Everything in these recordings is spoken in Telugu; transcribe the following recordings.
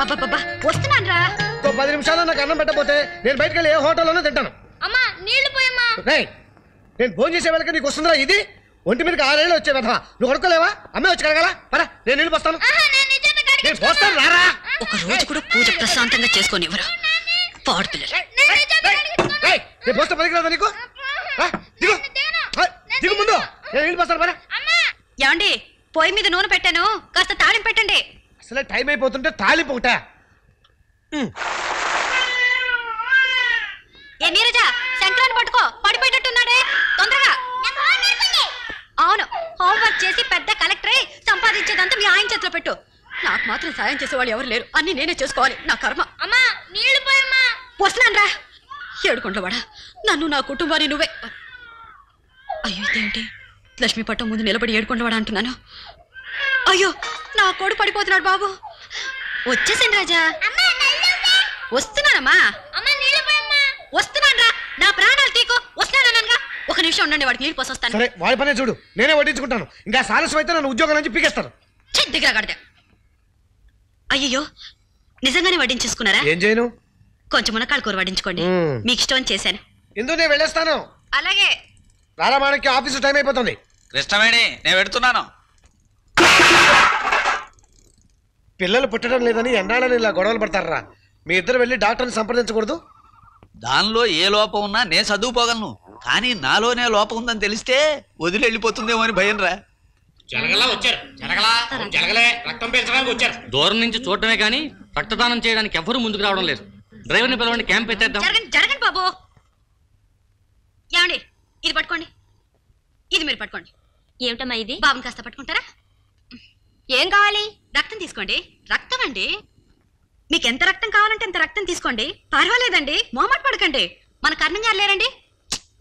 అబ్బబ్బబ్బా వస్తున్నాను రా. 10 నిమిషాల్లో నాకు అన్నం పెట్టకపోతే నేను బయటకు వెళ్ళి ఏ హోటల్లోనే తింటాను. అమ్మా నీళ్లు పోయమ్మా. నేను భోజనం చేసే వాళ్ళకి నీకు వస్తుందా ఇది? ఒంటి మీదకి 6 ఏళ్ళు వచ్చే వెధవా, నువ్వు కొడుకోలేవా? అమ్మే వచ్చి కడగల పరా, నేను నీళ్ళు పోస్తాను. నేను పోస్తాను రారా. ఒక రోజు కూడా పూజ ప్రశాంతంగా చేసుకోనివ్వరు పాడు పిల్లలు. నేను పోస్తే పనికి రాదా నీకు? దిగు దిగు ముందు, నేను నీళ్ళు పోస్తాను పరా. ఏమండి పొయ్యి మీద నూనె పెట్టాను, కాస్త తాళింపు పెట్టండి. అసలే టైం అయిపోతుంటే తాళింపు ఒకట. ఏ నీరజ, శంకరాన్ని పట్టుకో, పడిపోయేటట్టున్నాడే, తొందరగా. అవును, హోంవర్క్ చేసి పెద్ద కలెక్టరే, సంపాదించేదంతా మీ ఆయన చేతిలో పెట్టు. నాకు మాత్రం సాయం చేసేవాళ్ళు ఎవరు లేరు, అన్ని నేనే చేసుకోవాలి, నా కర్మ. అమ్మా నీళ్లు పోయమ్మా. వస్తున్నాను రా. ఏడుకుంటావాడా, నన్ను నా కుటుంబాన్ని నువ్వే. అయ్యో ఇదేంటి, లక్ష్మీ పట్టం ముందు నిలబడి ఏడుకుంటావాడా అంటున్నాను. అయ్యో నా కొడు పడిపోతున్నాడు బాబు. వచ్చేసాను రాజా. వస్తున్నానమ్మా. వస్తున్నాను రా, నా ప్రాణాలు తీకు. వస్తున్నానగా, ఒక నిమిషం ఉండండి, వాడికి నీళ్ళు పోసొస్తాను. సరే వాడి పనే చూడు, నేనే వడ్డించుకుంటాను. ఇంకా సారస్వం అయితే నన్ను ఉద్యోగం నుంచి పీకేస్తారు. దగ్గర కడతా. అయ్యో నిజంగానే వడ్డించేసుకున్నారా? ఏం చేయను, కొంచెం మునక్కాళ్ళ కూర వడ్డించుకోండి, మీకు ఇష్టం అని చేశాను. ఎందుకు నేను వెళ్ళేస్తాను. అలాగే రారా, మనకి ఆఫీసు టైం అయిపోతుంది. కృష్ణవేణి నేను పెడుతున్నాను. పిల్లలు పుట్టడం లేదని ఎన్నాళ్ళని ఇలా గొడవలు పడతారా? మీ ఇద్దరు వెళ్ళి డాక్టర్ని సంప్రదించకూడదు? దానిలో ఏ లోపం ఉన్నా నేను చదువుకోగలను, కానీ నాలోనే లోపం ఉందని తెలిస్తే వదిలి వెళ్ళిపోతుందేమో అని భయం రా. జలగలా వచ్చారు, జలగలే రక్తం పీల్చడానికి వచ్చారు. దూరం నుంచి చూడటమే కానీ రక్తదానం చేయడానికి ఎవ్వరూ ముందుకు రావడం లేదు. డ్రైవర్ని పిలవండి, క్యాంప్ పెట్టేద్దాం. జరగండి బాబు. ఏమండి ఇది పట్టుకోండి, ఇది మీరు పట్టుకోండి. ఏమిటమ్మా ఇది? బాబుని కాస్త పట్టుకుంటారా? ఏం కావాలి? రక్తం తీసుకోండి. రక్తం అండి, మీకు ఎంత రక్తం కావాలంటే అంత రక్తం తీసుకోండి, పర్వాలేదండి, మొహమాట పడకండి. మన కర్ణం గారు లేరండి,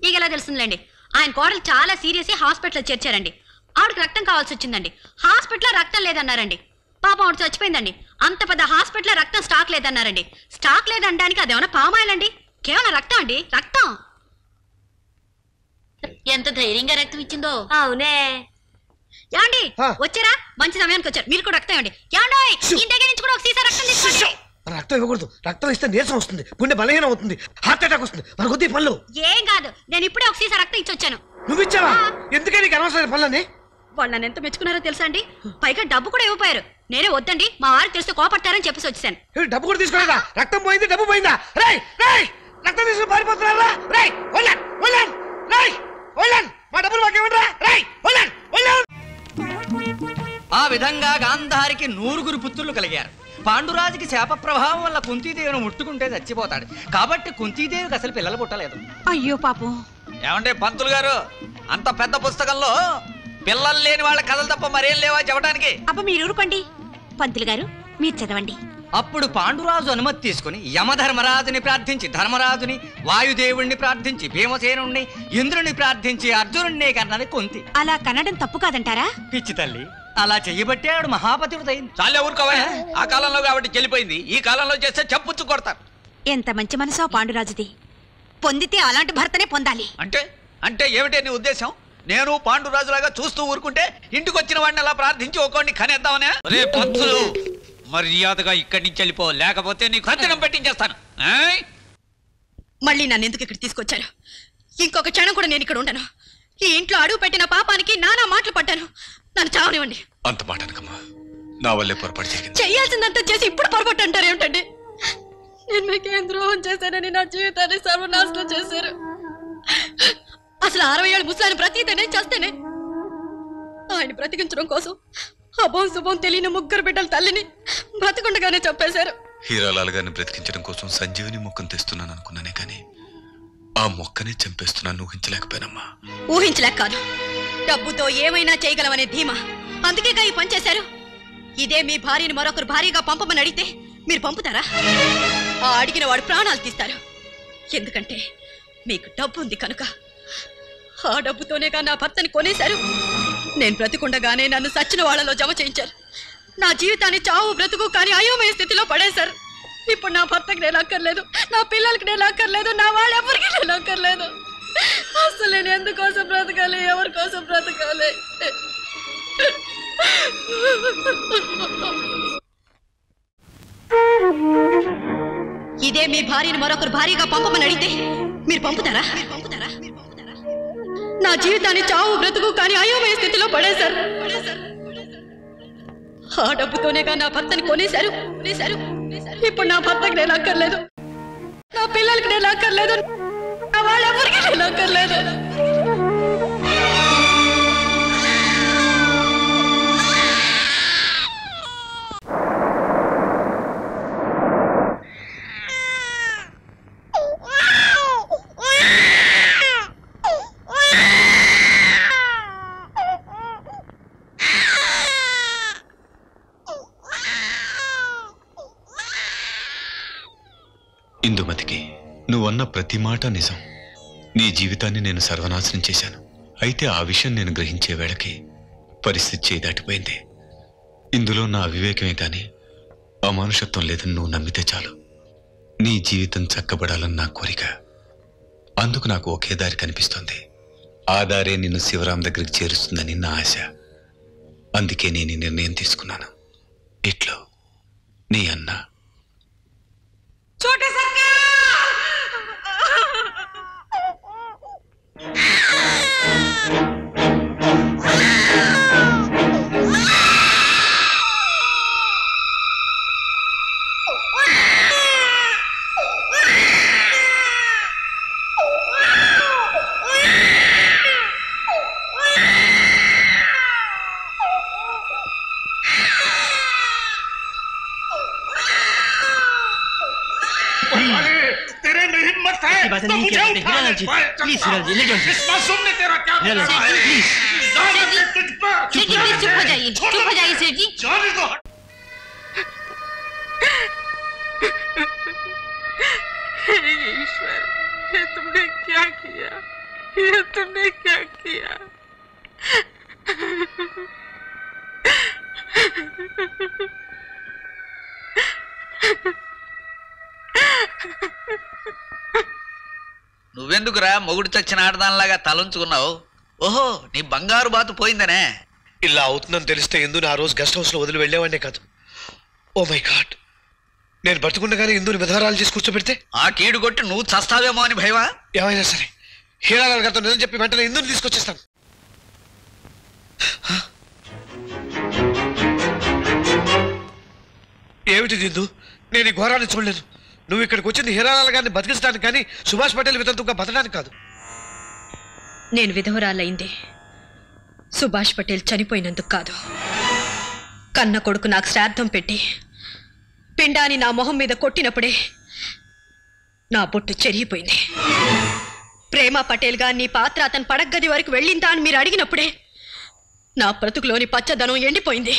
ఇక ఎలా తెలుస్తుందిలేండి. ఆయన కోడలు చాలా సీరియస్, హాస్పిటల్లో చేర్చారండి. ఆవిడకి రక్తం కావాల్సి వచ్చిందండి. హాస్పిటల్లో రక్తం లేదన్నారండి. పాపం ఆవిడ చచ్చిపోయిందండి. అంత పెద్ద హాస్పిటల్లో రక్తం స్టాక్ లేదన్నారండి. స్టాక్ లేదనడానికి అదేమన్నా పామాయిలండి? కేవలం రక్తం అండి, రక్తం. ఎంత ధైర్యంగా రక్తం ఇచ్చిందో. అవునే. ఏమండి వచ్చారా? మంచి సమయానికి వచ్చారు. మీరు కూడా రక్తం ఇవ్వండి. ఏమండి ఈ దగ్గర నుంచి కూడా ఒక సీసా రక్తం తీసుకోండి. రక్తం ఇవ్వకూడదు, రక్తం ఇస్తే నీరసం వస్తుంది, గుండె బలహీనం అవుతుంది, హార్ట్ అటాక్ వస్తుంది. మన కొద్ది పనులు ఏం కాదు, నేను ఇప్పుడే ఒక సీసా రక్తం ఇచ్చి వచ్చాను. నువ్వు ఇచ్చావా? ఎందుకే నీకు అనవసరమైన పనులని? వాళ్ళు నన్ను ఎంత మెచ్చుకున్నారో తెలుసా అండి? పైగా డబ్బు కూడా ఇవ్వపోయారు. నేనే వద్దండి, మా వారికి తెలిస్తే కోపడతారని చెప్పేసి వచ్చాను. డబ్బు కూడా తీసుకోలేదా? రక్తం పోయింది, డబ్బు పోయిందా? రేయ్ రేయ్, రక్తం తీసుకుని పారిపోతున్నారా? రేయ్ వల్లాన్ వల్లాన్, రేయ్ వల్లాన్, మా డబ్బులు మాకేమంటారా? రేయ్ వల్లాన్ వల్లాన్. ఆ విధంగా గాంధారికి 9 పుత్రులు కలిగారు. పాండురాజుకి శాప ప్రభావం వల్ల కుంతీదేవిని ముట్టుకుంటే చచ్చిపోతాడు కాబట్టి కుంతీదేవికి అసలు పిల్లలు పుట్టలేదు. అయ్యో పాపం. ఏమంటే పంతులు గారు, అంత పెద్ద పుస్తకంలో పిల్లలు లేని వాళ్ళ కథలు తప్ప మరేం లేవా చెప్పడానికి? అబ్బ మీరు ఊరుకోండి. పంతులు గారు మీరు చదవండి. అప్పుడు పాండురాజు అనుమతి తీసుకుని యమధర్మరాజుని ప్రార్థించి ధర్మరాజుని, వాయుదేవుణ్ణి ప్రార్థించి భీమసేనుణ్ణి, ఇంద్రుని ప్రార్థించి అర్జునుడిని కన్నది కుంతి. అలా కనడం తప్పు కాదంటారా? పిచ్చి తల్లి, అలా చెయ్యబట్టే ఆవిడ మహాపతివ్రతయింది. చాలే ఊరుకోవా. ఆ కాలంలో కాబట్టి చెల్లిపోయింది, ఈ కాలంలో చేస్తే చప్పుచ్చు కొడతారు. ఎంత మంచి మనసో పాండురాజుది. పొందితే అలాంటి భర్తనే పొందాలి. అంటే అంటే ఏమిటే నీ ఉద్దేశం? నేను పాండురాజులాగా చూస్తూ ఊరుకుంటే ఇంటికి వచ్చిన వాడిని అలా ప్రార్థించి ఒక్కోడిని కనేద్దామనే? రే పంతులు, మర్యాదగా ఇక్కడి నుంచి వెళ్ళిపో, లేకపోతే నీకు ఖర్చనం పెట్టించేస్తాను. మళ్ళీ నన్ను ఎందుకు ఇక్కడ తీసుకొచ్చారు? ఇంకొక క్షణం కూడా నేను ఇక్కడ ఉండను. ఈ ఇంట్లో అడుగు పెట్టిన పాపానికి నానా మాటలు పడ్డాను. నన్ను చావనివ్వండి. అంత మాట అనకమ్మా, నా వల్లే పొరపాటు జరిగింది. చెయ్యాల్సిందంతా చేసి ఇప్పుడు పొరపాటు అంటారు ఏమిటండి? నేను మీకేం ద్రోహం చేశానని నా జీవితాన్ని సర్వనాశనం చేశారు. అసలు 60 ఏళ్ళు ముసలాన్ని బ్రతికితేనే చేస్తేనే ఆయన బ్రతికించడం కోసం అభం శుభం తెలియని 3 బిడ్డల తల్లిని బ్రతికుండగానే చంపేశారు. హీరాలాల్ గారిని బ్రతికించడం కోసం సంజీవిని మొక్కను తెస్తున్నాను అనుకున్నానే కానీ ఆ మొక్కనే చంపేస్తున్నాను ఊహించలేకపోయానమ్మా. ఊహించలేక కాదు, డబ్బుతో ఏమైనా చేయగలమనే ధీమా. అందుకేగా ఈ పని చేశారు. ఇదే మీ భార్యని మరొకరు భార్యగా పంపమని అడిగితే మీరు పంపుతారా? ఆ అడిగిన వాడు ప్రాణాలు తీస్తారు. ఎందుకంటే మీకు డబ్బు ఉంది కనుక. ఆ డబ్బుతోనేగా నా భర్తని కొనేశారు. నేను బ్రతికుండగానే నన్ను సచ్చిన వాళ్ళలో జమ చేయించారు. నా జీవితాన్ని చావు బ్రతుకు కానీ అయోమయ స్థితిలో పడేశారు. ఇప్పుడు నా భర్తకి నేను అక్కర్లేదు, నా పిల్లలకి నేను అక్కర్లేదు, నా వాళ్ళు ఎవరికి నేను అక్కర్లేదు. అసలు నేను ఎందుకోసం బ్రతకాలి, ఎవరి కోసం బ్రతకాలి? ఇదే మీ భార్యను మరొకరు భార్యగా పంపమని అడిగితే మీరు పంపుతారా? నా జీవితాన్ని చావు బ్రతుకు కానీ అయోమయ స్థితిలో పడేశారు. ఆ డబ్బుతోనేగా నా భర్తని కొనేశారు. ఇప్పుడు నా భర్తకి నేను అక్కర్లేదు, నా పిల్లలకి నేను అక్కర్లేదు, నా వాళ్ళెవరికి నేను అక్కర్లేదు. ఇందుమతికి నువ్వన్న ప్రతి మాట నిజం. నీ జీవితాన్ని నేను సర్వనాశనం చేశాను. అయితే ఆ విషయం నేను గ్రహించే వేళకి పరిస్థితి చేయి దాటిపోయింది. ఇందులో నా అవివేకమే కానీ అమానుషత్వం లేదని నువ్వు నమ్మితే చాలు. నీ జీవితం చక్కబడాలని నా కోరిక. అందుకు నాకు ఒకే దారి కనిపిస్తోంది. ఆ దారే నిన్ను శివరాం దగ్గరికి చేరుస్తుందని నా ఆశ. అందుకే నేను ఈ నిర్ణయం తీసుకున్నాను. ఇట్లో నీ అన్న. चुप हो जाइए सेठ जी। ईश्वर, ये तुमने क्या किया? ये तुमने क्या किया? నువ్వెందుకురా మొగుడు చచ్చిన ఆడదానిలాగా తలంచుకున్నావు? ఓహో, నీ బంగారు బాతు పోయిందనే. ఇలా అవుతుందని తెలిస్తే ఇందుని ఆ రోజు గెస్ట్ హౌస్ లో వదిలి వెళ్ళేవాడినే కాదు. ఓ మై గాడ్, నేను బతుకుండగానే ఇందుని విధారాలు చేసి కూర్చోబెడితే ఆ కీడు కొట్టి నువ్వు చస్తావేమో అని భయమా? ఏమైనా సరే హీరాలాల్ గారితో నిజం చెప్పి వెంటనే ఇందుని తీసుకొచ్చేస్తాను. ఏమిటి ఇందు, నేను ఈ ఘోరాన్ని చూడలేను. నువ్వు ఇక్కడికి వచ్చింది హీరాలాల్ గారిని బతికించడానికి కానీ సుభాష్ పటేల్ వితంతుగా బతకడానికి కాదు. నేను విధవరాలైంది సుభాష్ పటేల్ చనిపోయినందుకు కాదు. కన్న కొడుకు నాకు శ్రాద్ధం పెట్టి పిండాన్ని నా మొహం మీద కొట్టినప్పుడే నా బొట్టు చెరిగిపోయింది. ప్రేమ పటేల్గా నీ పాత్ర అతని పడగ్గది వరకు వెళ్ళిందా అని మీరు అడిగినప్పుడే నా బ్రతుకులోని పచ్చదనం ఎండిపోయింది.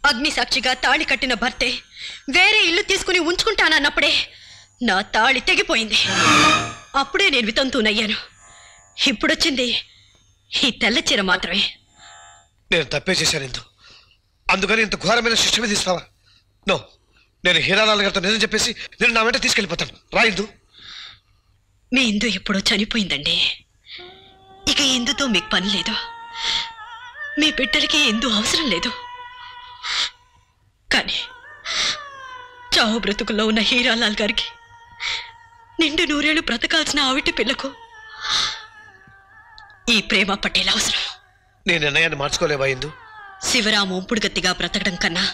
అగ్ని సాక్షిగా తాళి కట్టిన భర్తే వేరే ఇల్లు తీసుకుని ఉంచుకుంటానన్నప్పుడే నా తాళి తెగిపోయింది. అప్పుడే నేను వితంతునయ్యాను. ఇప్పుడొచ్చింది ఈ తెల్ల చీర మాత్రమే. నేను తప్పే చేశాను ఇందు, అందుకని ఇంత ఘోరమైన శిక్ష విధిస్తావా? నో, నేను హీరాలాల్ గారితో నిజం చెప్పేసి నేను నా వెంట తీసుకెళ్ళిపోతాను. రా ఇందు. మీ ఇందు ఎప్పుడో చనిపోయిందండి. ఇక ఇందుతో మీకు పని లేదు. మీ బిడ్డలకి ఇందు అవసరం లేదు. కానీ చావు బ్రతుకుల్లో ఉన్న హీరాలాల్ గారికి నిండు నూరేళ్లు బ్రతకాల్సిన ఆవిటి పిల్లకు ఈ ప్రేమ పటేల్ అవసరం. నీ నిర్ణయాన్ని మార్చుకోలేవా ఇందు? శివరాము ఉంపుడుగత్తిగా బ్రతకడం కన్నా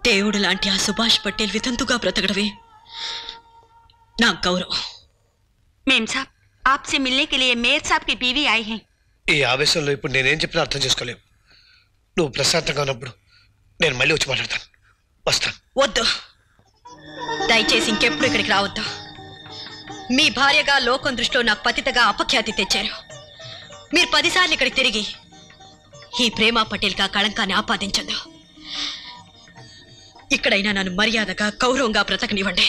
దేవుడు లాంటి ఆ సుభాష్ పటేల్ వితంతుగా బ్రతకడమే నా గౌరవం. मेम साहब, आपसे मिलने के लिए मेयर साहब की बीवी आई हैं। ఈ ఆవేశంలో ఇప్పుడు నేనేం చెప్పినా అర్థం చేసుకోలేవు. నువ్వు ప్రశాంతంగా ఉన్నప్పుడు నేను మళ్ళీ వచ్చి మాట్లాడతాను. వస్తాను. వద్దు, దయచేసి ఇంకెప్పుడు ఇక్కడికి రావద్దు. మీ భార్యగా లోకం దృష్టిలో నాకు పతితగా అపఖ్యాతి తెచ్చారు. మీరు 10 సార్లు ఇక్కడికి తిరిగి ఈ ప్రేమ పటేల్గా కళంకాన్ని ఆపాదించదు. ఇక్కడైనా నన్ను మర్యాదగా గౌరవంగా బ్రతకనివ్వండి.